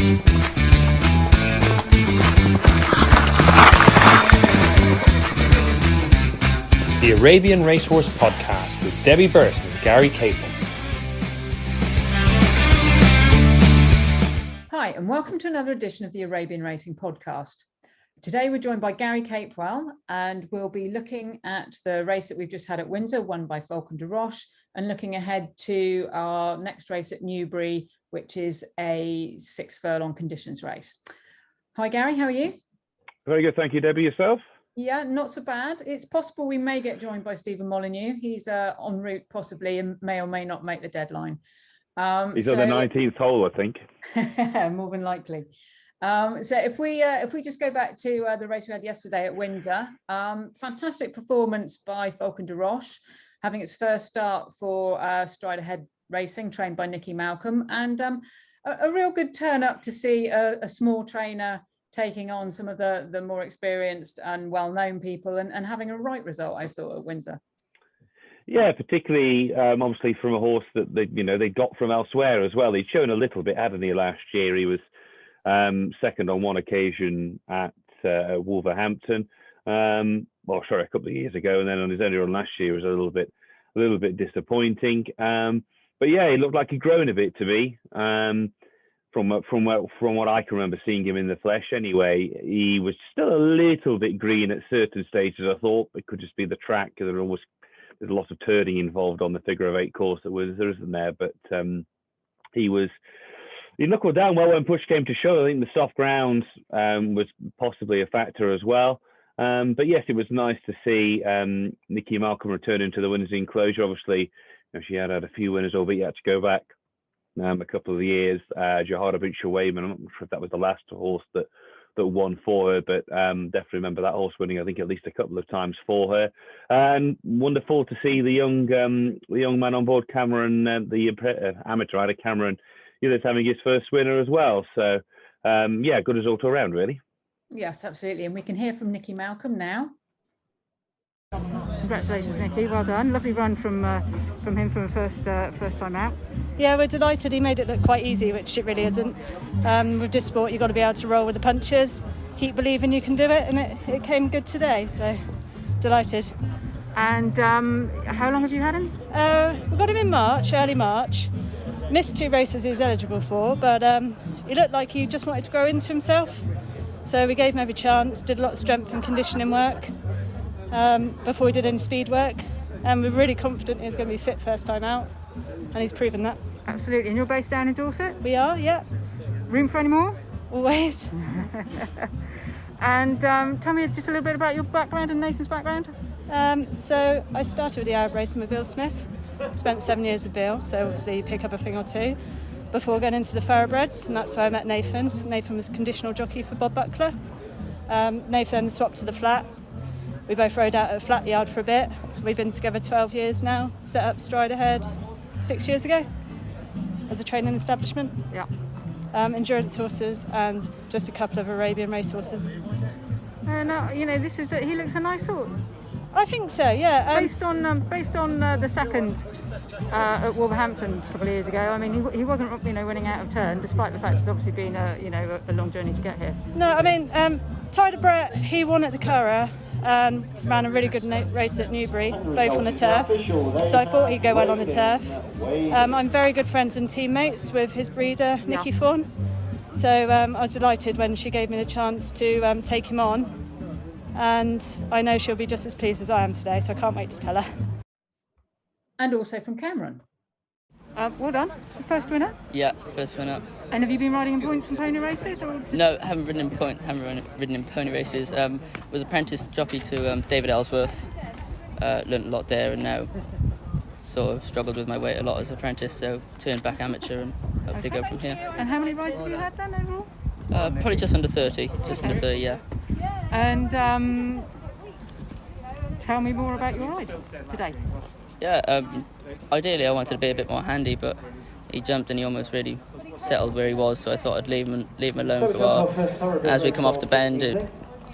The Arabian Racehorse Podcast with Debbie Burst and Gary Capel. Hi, and welcome to another edition of the Arabian Racing Podcast. Today we're joined by Gary Capewell, and we'll be looking at the race that we've just had at Windsor, won by Falcon de Roche, and looking ahead to our next race at Newbury, which is a 6 furlong conditions race. Hi Gary, how are you? Very good, thank you, Debbie. Yourself? Yeah, not so bad. It's possible we may get joined by Stephen Molyneux. He's en route possibly and may or may not make the deadline. He's on the 19th hole, I think. More than likely. So if we just go back to the race we had yesterday at Windsor, fantastic performance by Falcon de Roche, having its first start for Stride Ahead Racing, trained by Nicky Malcolm, and a real good turn up to see a small trainer taking on some of the more experienced and well-known people and having a right result, I thought, at Windsor. Yeah, particularly obviously from a horse that they got from elsewhere as well. He'd shown a little bit, hadn't he, last year? He was second on one occasion at Wolverhampton. A couple of years ago, and then on his only run last year was a little bit disappointing. But yeah, he looked like he'd grown a bit to me. From what I can remember seeing him in the flesh anyway, he was still a little bit green at certain stages. I thought it could just be the track, because there's a lot of turning involved on the figure of 8 course there isn't there. But he knuckled down well when push came to shove. I think the soft ground was possibly a factor as well. But yes, it was nice to see Nicky Malcolm return into the winners' enclosure. Obviously, she had a few winners, albeit you had to go back a couple of years. Jahara Bint Shuwayman, I'm not sure if that was the last horse that won for her, but definitely remember that horse winning, I think, at least a couple of times for her. And wonderful to see the young man on board, Cameron, the amateur rider Cameron, that's having his first winner as well. So good result all around, really. Yes, absolutely. And we can hear from Nicky Malcolm now. Congratulations, Nicky. Well done. Lovely run from him from the first time out. Yeah, we're delighted. He made it look quite easy, which it really isn't. With this sport, you've got to be able to roll with the punches, keep believing you can do it, and it came good today. So delighted. And how long have you had him? We got him in March, early March. Missed 2 races he was eligible for, but he looked like he just wanted to grow into himself. So we gave him every chance, did a lot of strength and conditioning work before we did any speed work. And we're really confident he was going to be fit first time out, and he's proven that. Absolutely. And you're based down in Dorset? We are, yeah. Room for any more? Always. And tell me just a little bit about your background and Nathan's background. So I started with the Arab racing with Bill Smith. Spent 7 years with Bill, so obviously you pick up a thing or two before going into the thoroughbreds, and that's where I met Nathan. Nathan was a conditional jockey for Bob Buckler. Nathan swapped to the flat. We both rode out at the flat yard for a bit. We've been together 12 years now, set up Stride Ahead 6 years ago as a training establishment. Yeah. Endurance horses and just a couple of Arabian racehorses. And he looks a nice sort. I think so, yeah. Based on the second at Wolverhampton a couple of years ago, I mean, he wasn't running out of turn, despite the fact it's obviously been a long journey to get here. No, I mean, Tyler Brett, he won at the Curragh and ran a really good race at Newbury, both on the turf. So I thought he'd go well on the turf. I'm very good friends and teammates with his breeder, Nicky Fawn. So I was delighted when she gave me the chance to take him on. And I know she'll be just as pleased as I am today, so I can't wait to tell her. And also from Cameron. Well done. First winner? Yeah, first winner. And have you been riding in points and pony races? Or? No, haven't ridden in ridden in pony races. Was apprentice jockey to David Ellsworth. Learnt a lot there, and now sort of struggled with my weight a lot as apprentice, so turned back amateur and hopefully go from here. And how many rides have you had then overall? Probably just under 30. Under 30, yeah. And tell me more about your ride today. Yeah, ideally I wanted to be a bit more handy, but he jumped and he almost really settled where he was, so I thought I'd leave him alone for a while. As we come off the bend,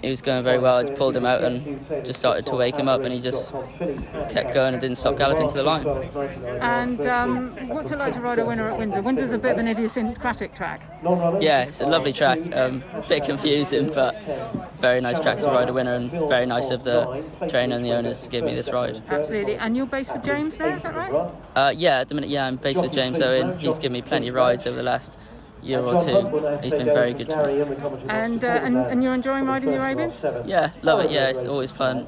he was going very well. I pulled him out and just started to wake him up, and he just kept going and didn't stop galloping to the line. And what's it like to ride a winner at Windsor? Windsor's a bit of an idiosyncratic track. Yeah, it's a lovely track. A bit confusing, but very nice track to ride a winner, and very nice of the trainer and the owners to give me this ride. Absolutely. And you're based with James now, is that right? Yeah, at the minute, I'm based with James Owen. He's given me plenty of rides over the last year or two. He's been very good to me. And you're enjoying riding the Arabians? Yeah, love it. Yeah, it's always fun.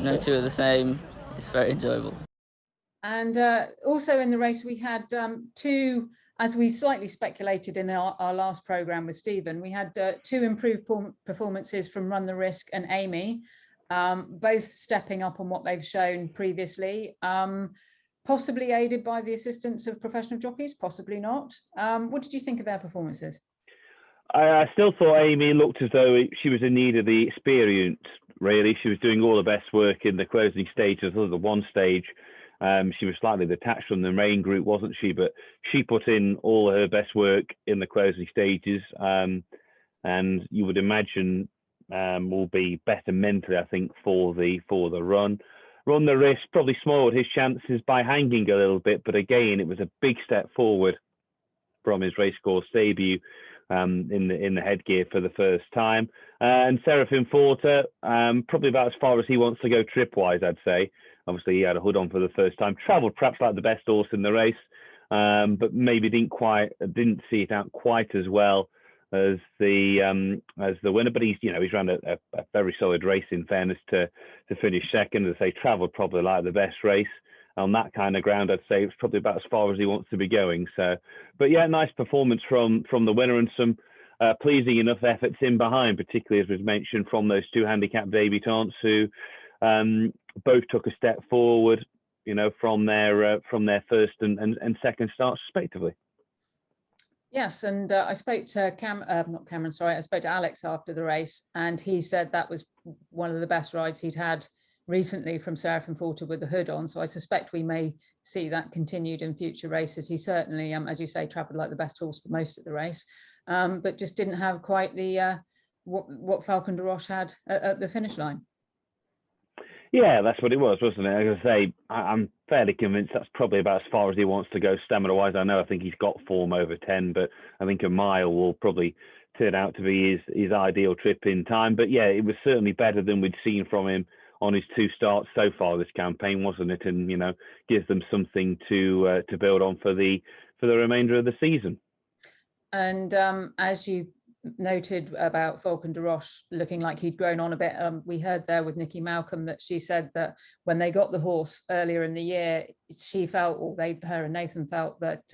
No two are the same. It's very enjoyable. And also in the race, we had two, as we slightly speculated in our last programme with Stephen, we had two improved performances from Run the Risk and Amy, both stepping up on what they've shown previously, possibly aided by the assistance of professional jockeys, possibly not. What did you think of their performances? I still thought Amy looked as though she was in need of the experience, really. She was doing all the best work in the closing stages. Other than one stage, she was slightly detached from the main group, wasn't she? But she put in all her best work in the closing stages, and you would imagine will be better mentally, I think, for the run. Run the Risk probably spoiled his chances by hanging a little bit, but again, it was a big step forward from his racecourse debut in the headgear for the first time. And Seraphim Forter, probably about as far as he wants to go trip-wise, I'd say. Obviously, he had a hood on for the first time. Travelled perhaps like the best horse in the race, but maybe didn't see it out quite as well as the winner. But he's ran a very solid race, in fairness, to finish second. As I say, travelled probably like the best race on that kind of ground. I'd say it's probably about as far as he wants to be going. So, but yeah, nice performance from the winner, and some pleasing enough efforts in behind, particularly as was mentioned from those two handicap debutants who both took a step forward, from their first and second starts respectively. Yes, and I spoke to I spoke to Alex after the race, and he said that was one of the best rides he'd had recently from Seraphim Forter with the hood on. So I suspect we may see that continued in future races. He certainly, as you say, travelled like the best horse for most of the race, but just didn't have quite the what Falcon de Roche had at the finish line. Yeah, that's what it was, wasn't it? As I say, I'm fairly convinced that's probably about as far as he wants to go stamina-wise. I think he's got form over 10, but I think a mile will probably turn out to be his ideal trip in time. But yeah, it was certainly better than we'd seen from him on his two starts so far this campaign, wasn't it? And gives them something to build on for the remainder of the season. And as you noted about Falcon de Roche looking like he'd grown on a bit, we heard there with Nikki Malcolm that she said that when they got the horse earlier in the year, she felt, or her and Nathan felt, that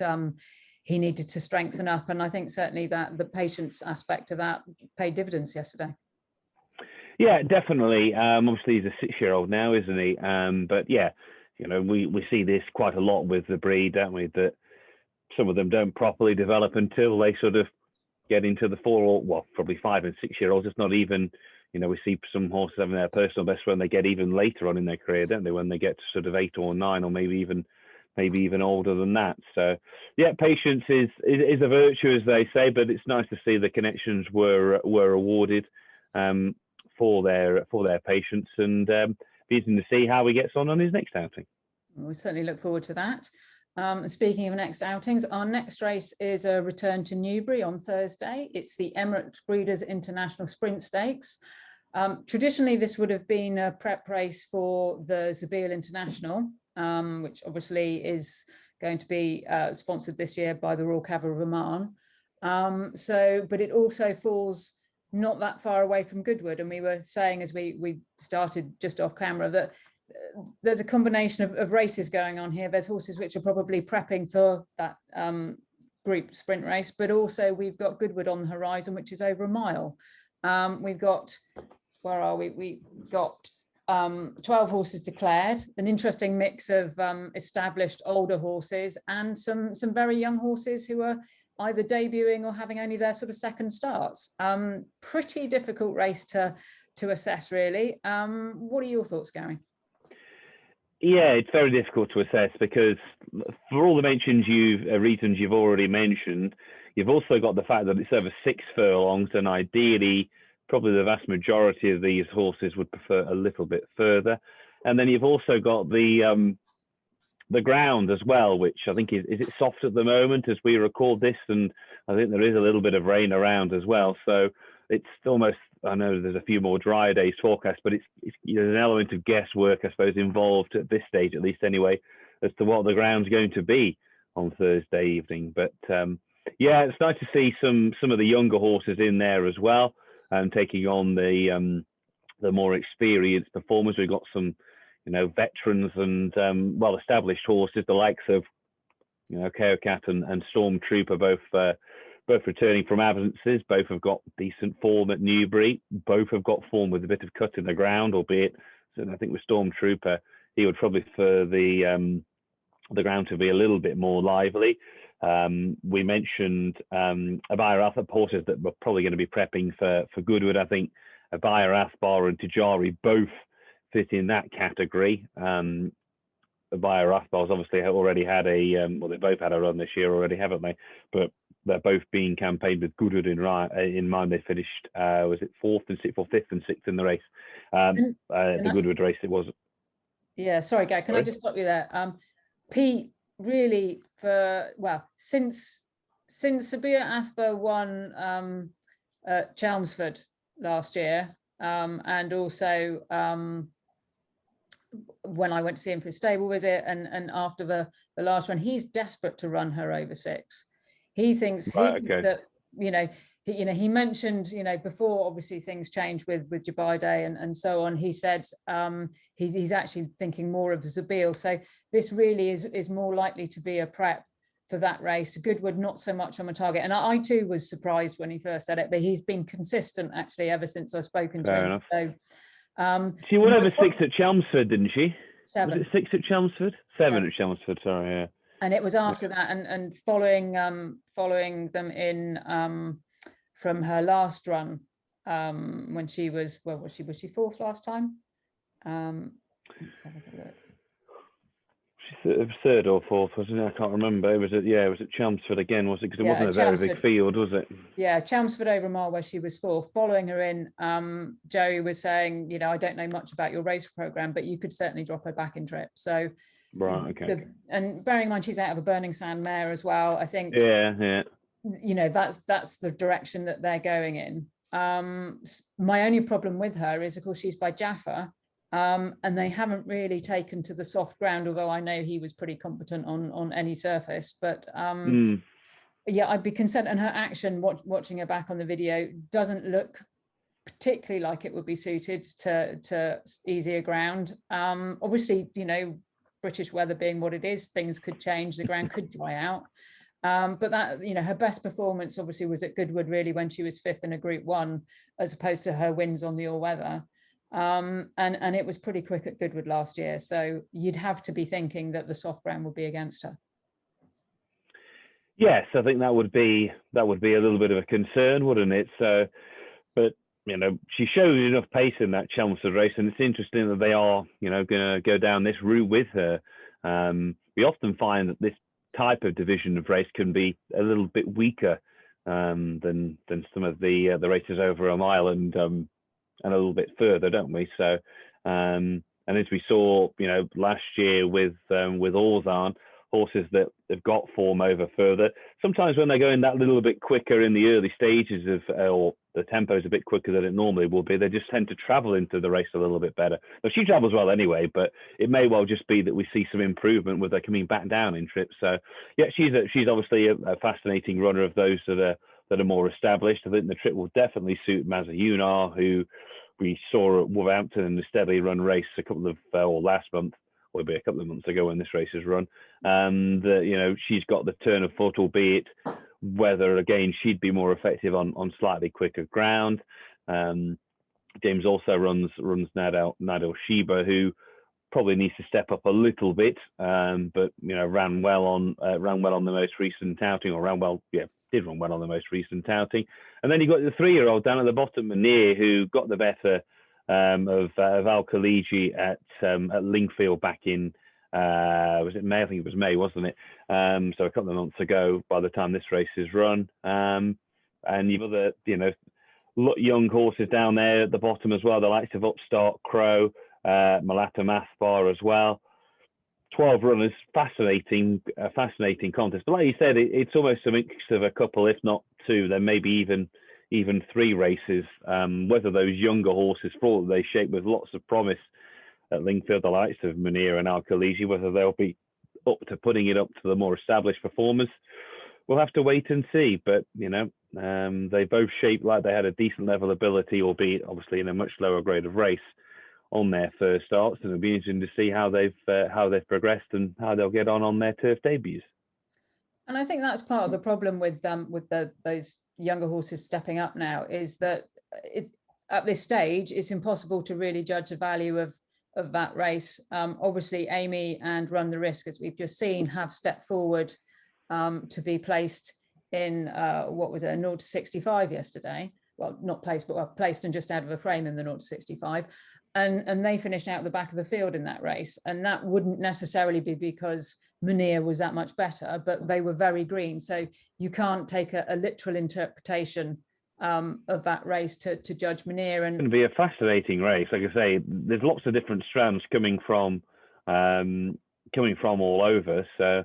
he needed to strengthen up, and I think certainly that the patience aspect of that paid dividends yesterday. Yeah, definitely. Obviously, he's a 6-year-old now, isn't he? But yeah, we see this quite a lot with the breed, don't we? That some of them don't properly develop until they sort of get into the probably 5 and 6-year-olds. It's not even, we see some horses having their personal best when they get even later on in their career, don't they? When they get to sort of 8 or 9, or maybe even older than that. So yeah, patience is a virtue, as they say, but it's nice to see the connections were awarded for their patience, and be interesting to see how he gets on his next outing. We certainly look forward to that. Speaking of next outings, our next race is a return to Newbury on Thursday. It's the Emirates Breeders International Sprint Stakes. Traditionally, this would have been a prep race for the Zabeel International, which obviously is going to be sponsored this year by the Royal Cavalry of Oman. But it also falls not that far away from Goodwood. And we were saying as we started just off camera that there's a combination of races going on here. There's horses which are probably prepping for that group sprint race, but also we've got Goodwood on the horizon, which is over a mile. We've got, where are we? We've got 12 horses declared, an interesting mix of established older horses and some very young horses who are either debuting or having only their sort of second starts. Pretty difficult race to assess, really. What are your thoughts, Gary? Yeah, it's very difficult to assess because for all the reasons you've already mentioned, you've also got the fact that it's over 6 furlongs, and ideally probably the vast majority of these horses would prefer a little bit further. And then you've also got the ground as well, which I think is it soft at the moment as we record this, and I think there is a little bit of rain around as well. So it's almost, I know there's a few more dry days forecast, but it's there's an element of guesswork, I suppose, involved at this stage, at least anyway, as to what the ground's going to be on Thursday evening. But yeah, it's nice to see some of the younger horses in there as well, and taking on the more experienced performers. We've got some, veterans and well-established horses, the likes of, Keocat and Stormtrooper, both returning from absences. Both have got decent form at Newbury. Both have got form with a bit of cut in the ground, albeit, so I think with Stormtrooper, he would probably prefer the ground to be a little bit more lively. We mentioned Abaya horses that were probably going to be prepping for Goodwood. I think Abaya Athbar and Tajari both fit in that category. Abaya Athbar's obviously already had they both had a run this year already, haven't they? But they're both being campaigned with Goodwood in mind. They finished, was it fourth and sixth, or fifth and sixth in the race? The Goodwood race it was. Yeah, sorry, Gary, can I just stop you there? Pete, really, since Sabir Athbar won at Chelmsford last year, and also when I went to see him for a stable visit, and after the last run, he's desperate to run her over 6. He thinks that he mentioned before, obviously things changed with Jabide and so on. He said he's actually thinking more of Zabeel. So this really is more likely to be a prep for that race. Goodwood not so much on a target, and I too was surprised when he first said it, but he's been consistent actually ever since I've spoken to him. So she won over 6 at Chelmsford, didn't she? 7. Was it 6 at Chelmsford? 7 at Chelmsford. Sorry, yeah. And it was after that, and following them in from her last run, when she was, was she fourth last time? Let's have a look. She's third or fourth, wasn't it? I can't remember. It was at Chelmsford again, was it? Because it wasn't a very big field, was it? Yeah, Chelmsford over a mile where she was fourth. Following her in, Joey was saying, I don't know much about your race program, but you could certainly drop her back in trip. So, right, okay. And bearing in mind she's out of a Burning Sand mare as well, I think. Yeah. That's the direction that they're going in. My only problem with her is, of course, she's by Jaffa. And they haven't really taken to the soft ground, although I know he was pretty competent on any surface. But yeah, I'd be concerned. And her action, watching her back on the video, doesn't look particularly like it would be suited to easier ground. Obviously, British weather being what it is, things could change, the ground could dry out. But that, her best performance obviously was at Goodwood, really, when she was 5th in a Group 1, as opposed to her wins on the all-weather. And it was pretty quick at Goodwood last year, so you'd have to be thinking that the soft ground would be against her. Yes, I think that would be a little bit of a concern, wouldn't it? So, but she showed enough pace in that Chelmsford race, and it's interesting that they are going to go down this route with her. We often find that this type of division of race can be a little bit weaker than some of the races over a mile and a little bit further, don't we? So, and as we saw, last year with Orzan, horses that have got form over further, sometimes when they're going that little bit quicker in the early stages or the tempo is a bit quicker than it normally will be, they just tend to travel into the race a little bit better. Now, she travels well anyway, but it may well just be that we see some improvement with her coming back down in trips. So, yeah, she's obviously a fascinating runner of those that are more established. I think the trip will definitely suit Mazza Yunar, who we saw at Wolverhampton in the steadily run race last month, or maybe a couple of months ago when this race is run. And she's got the turn of foot, albeit whether again she'd be more effective on slightly quicker ground. James also runs Nadal Sheba, who probably needs to step up a little bit, but ran well on the most recent outing, did run well on the most recent outing. And then you got the 3-year-old down at the bottom, Manir, who got the better of Al Khaliji at Lingfield back in was it May? I think it was May, wasn't it? So a couple of months ago, by the time this race is run. And you've got young horses down there at the bottom as well. The likes of Upstart Crow, Malata Mathbar as well. 12 runners, fascinating contest. But like you said, it's almost a mix of a couple, if not two, then maybe even three races. Whether those younger horses, for they shape with lots of promise at Lingfield, the likes of Munir and Al-Khaliji, whether they'll be up to putting it up to the more established performers, we'll have to wait and see. But they both shaped like they had a decent level of ability, albeit obviously in a much lower grade of race on their first starts, and it'll be interesting to see how they've progressed and how they'll get on their turf debuts. And I think that's part of the problem with those younger horses stepping up now, is that at this stage it's impossible to really judge the value of that race. Obviously, Amy and Run the Risk, as we've just seen, have stepped forward to be placed in what was it, a 0 to 65 yesterday. Well, not placed, but placed and just out of a frame in the 0 to 65. And they finished out the back of the field in that race. And that wouldn't necessarily be because Munir was that much better, but they were very green. So you can't take a literal interpretation of that race to judge Munir. And it's going to be a fascinating race. Like I say, there's lots of different strands coming from all over. So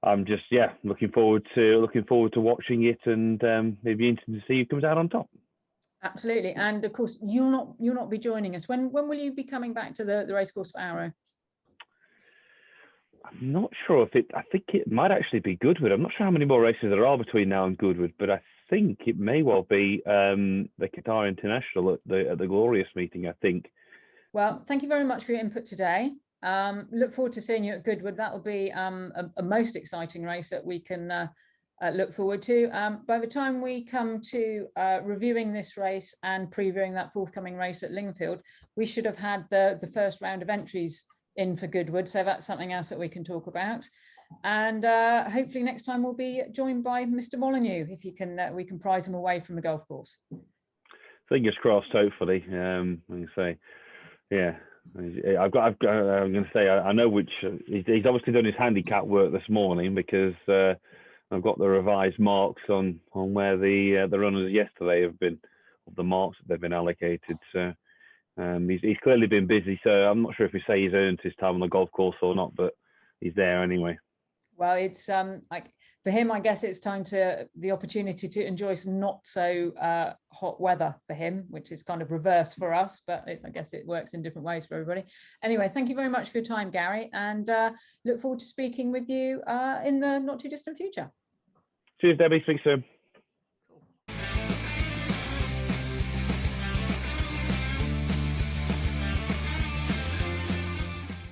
I'm just looking forward to watching it, and it'd be interesting to see who comes out on top. Absolutely. And of course, you'll not be joining us. When will you be coming back to the racecourse for Arrow? I'm not sure I think it might actually be Goodwood. I'm not sure how many more races there are between now and Goodwood, but I think it may well be the Qatar International at the Glorious meeting, I think. Well, thank you very much for your input today. Look forward to seeing you at Goodwood. That will be a most exciting race that we can look forward to. By the time we come to reviewing this race and previewing that forthcoming race at Lingfield, we should have had the first round of entries in for Goodwood. So that's something else that we can talk about. And hopefully next time we'll be joined by Mr. Molyneux, if you can, we can prize him away from the golf course. Fingers crossed, hopefully. I'm going to say, yeah. I'm going to say I know which he's obviously done his handicap work this morning, because I've got the revised marks on where the runners yesterday have been, of the marks that they've been allocated. So he's clearly been busy. So I'm not sure if we say he's earned his time on the golf course or not, but he's there anyway. Well, it's like for him, I guess it's the opportunity to enjoy some not so hot weather for him, which is kind of reverse for us, but I guess it works in different ways for everybody. Anyway, thank you very much for your time, Gary, and look forward to speaking with you in the not too distant future. Cheers, Debbie. Speak soon.